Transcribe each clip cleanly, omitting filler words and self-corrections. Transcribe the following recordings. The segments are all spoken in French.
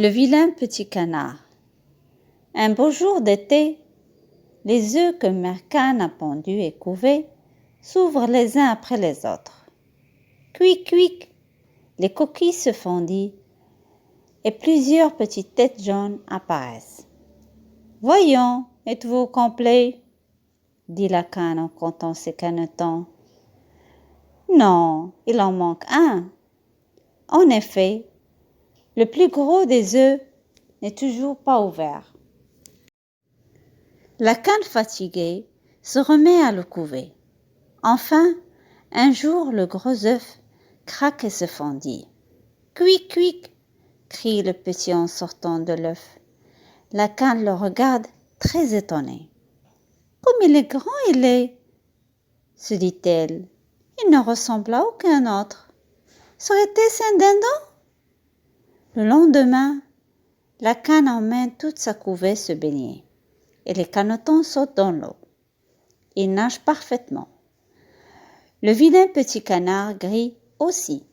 Le vilain petit canard. Un beau jour d'été, les œufs que Mère Cane a pondus et couvés s'ouvrent les uns après les autres. Cuic, cuic, les coquilles se fondent et plusieurs petites têtes jaunes apparaissent. « Voyons, êtes-vous au complet ?» dit la cane en comptant ses canetons. « Non, il en manque un. » En effet, le plus gros des œufs n'est toujours pas ouvert. La cane fatiguée se remet à le couver. Enfin, un jour, le gros œuf craque et se fondit. « Cuic, cuic !» crie le petit en sortant de l'œuf. La cane le regarde très étonnée. « Comme il est grand, il est !» se dit-elle. « Il ne ressemble à aucun autre. Serait-ce un dindon ?» Le lendemain, la cane emmène toute sa couvée se baigner et les canetons sautent dans l'eau. Ils nagent parfaitement. Le vilain petit canard grille aussi.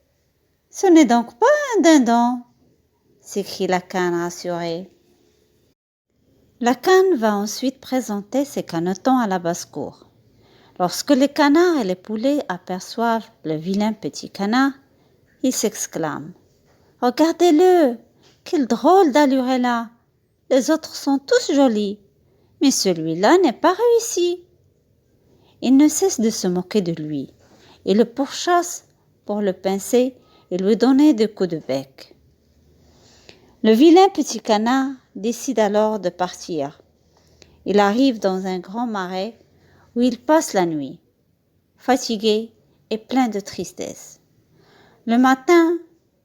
« Ce n'est donc pas un dindon !» s'écrie la cane rassurée. La cane va ensuite présenter ses canetons à la basse-cour. Lorsque les canards et les poulets aperçoivent le vilain petit canard, ils s'exclament. « Regardez-le, quelle drôle d'allure elle a! Les autres sont tous jolis, mais celui-là n'est pas réussi. » Ils ne cessent de se moquer de lui et le pourchassent pour le pincer et lui donner des coups de bec. Le vilain petit canard décide alors de partir. Il arrive dans un grand marais où il passe la nuit, fatigué et plein de tristesse. Le matin,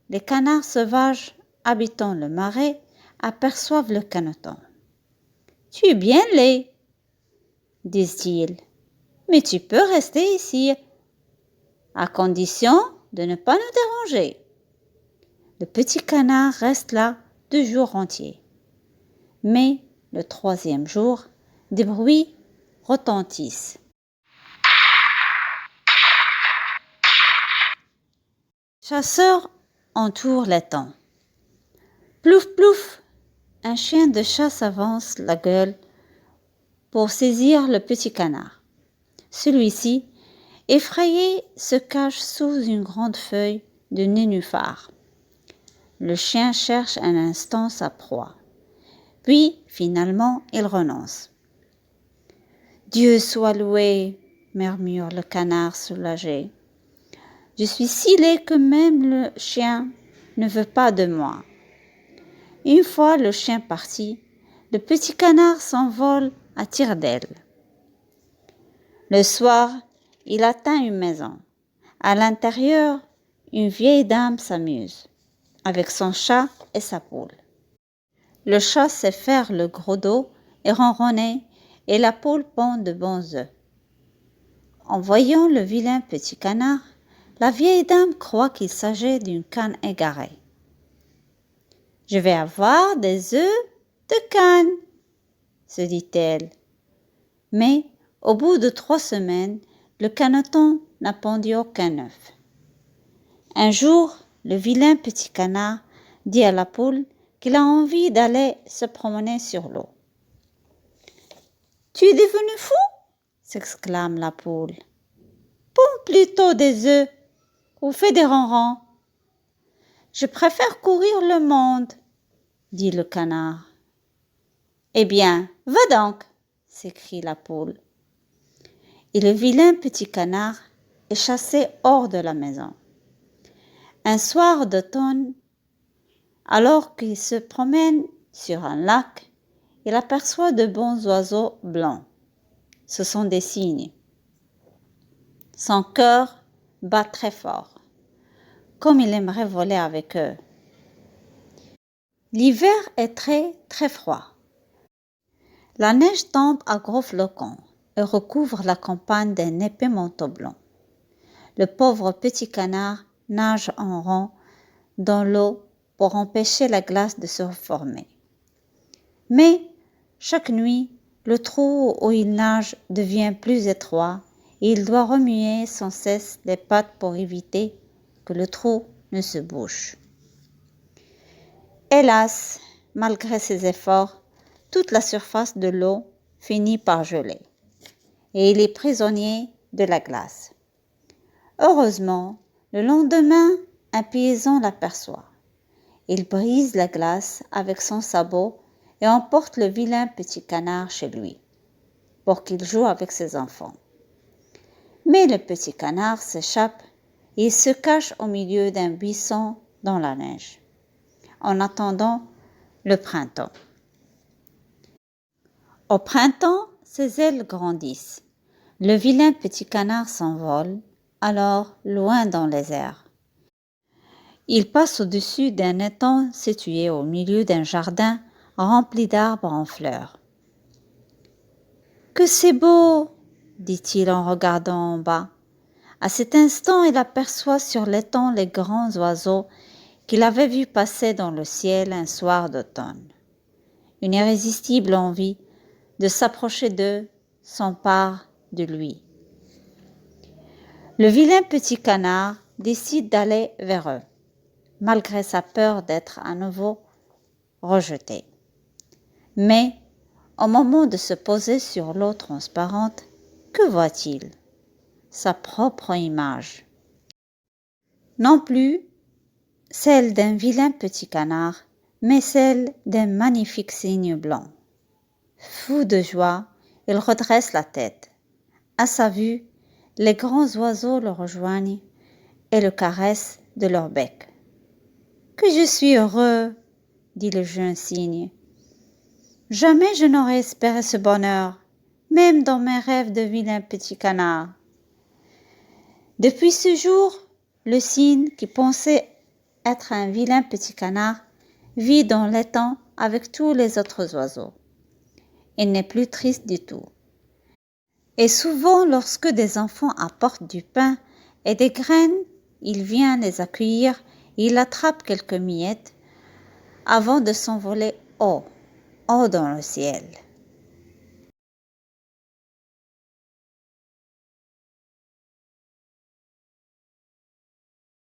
les canards sauvages habitant le marais aperçoivent le caneton. « Tu es bien laid, » disent-ils, « mais tu peux rester ici, à condition de ne pas nous déranger. » Le petit canard reste là 2 jours entiers. Mais le 3e jour, des bruits retentissent. Les chasseurs entourent l'étang. Plouf, plouf, un chien de chasse avance la gueule pour saisir le petit canard. Celui-ci, effrayé, se cache sous une grande feuille de nénuphar. Le chien cherche un instant sa proie. Puis, finalement, il renonce. « Dieu soit loué !» murmure le canard soulagé. « Je suis si laid que même le chien ne veut pas de moi. » Une fois le chien parti, le petit canard s'envole à tire-d'aile. Le soir, il atteint une maison. À l'intérieur, une vieille dame s'amuse avec son chat et sa poule. Le chat sait faire le gros dos et ronronner, et la poule pond de bons œufs. En voyant le vilain petit canard, la vieille dame croit qu'il s'agit d'une cane égarée. « Je vais avoir des œufs de cane, » se dit-elle. Mais au bout de 3 semaines, le caneton n'a pondu aucun œuf. Un jour, le vilain petit canard dit à la poule qu'il a envie d'aller se promener sur l'eau. « Tu es devenu fou ?» s'exclame la poule. « Ponds plutôt des œufs ou fais des ronrons. »« Je préfère courir le monde, » dit le canard. « Eh bien, va donc !» s'écrie la poule. Et le vilain petit canard est chassé hors de la maison. Un soir d'automne, alors qu'il se promène sur un lac, il aperçoit de bons oiseaux blancs. Ce sont des cygnes. Son cœur bat très fort, comme il aimerait voler avec eux. L'hiver est très, très froid. La neige tombe à gros flocons et recouvre la campagne d'un épais manteau blanc. Le pauvre petit canard nage en rond dans l'eau pour empêcher la glace de se former. Mais chaque nuit, le trou où il nage devient plus étroit et il doit remuer sans cesse les pattes pour éviter que le trou ne se bouche. Hélas, malgré ses efforts, toute la surface de l'eau finit par geler et il est prisonnier de la glace. Heureusement, le lendemain, un paysan l'aperçoit. Il brise la glace avec son sabot et emporte le vilain petit canard chez lui pour qu'il joue avec ses enfants. Mais le petit canard s'échappe et il se cache au milieu d'un buisson dans la neige, en attendant le printemps. Au printemps, ses ailes grandissent. Le vilain petit canard s'envole, alors loin dans les airs. Il passe au-dessus d'un étang situé au milieu d'un jardin rempli d'arbres en fleurs. « Que c'est beau !» dit-il en regardant en bas. À cet instant, il aperçoit sur l'étang les grands oiseaux qu'il avait vus passer dans le ciel un soir d'automne. Une irrésistible envie de s'approcher d'eux s'empare de lui. Le vilain petit canard décide d'aller vers eux, malgré sa peur d'être à nouveau rejeté. Mais, au moment de se poser sur l'eau transparente, que voit-il ? Sa propre image. Non plus celle d'un vilain petit canard, mais celle d'un magnifique cygne blanc. Fou de joie, il redresse la tête. À sa vue, les grands oiseaux le rejoignent et le caressent de leur bec. « Que je suis heureux !» dit le jeune cygne. « Jamais je n'aurais espéré ce bonheur, même dans mes rêves de vilain petit canard. » Depuis ce jour, le cygne, qui pensait être un vilain petit canard, vit dans l'étang avec tous les autres oiseaux. Il n'est plus triste du tout. Et souvent, lorsque des enfants apportent du pain et des graines, il vient les accueillir et il attrape quelques miettes avant de s'envoler haut dans le ciel.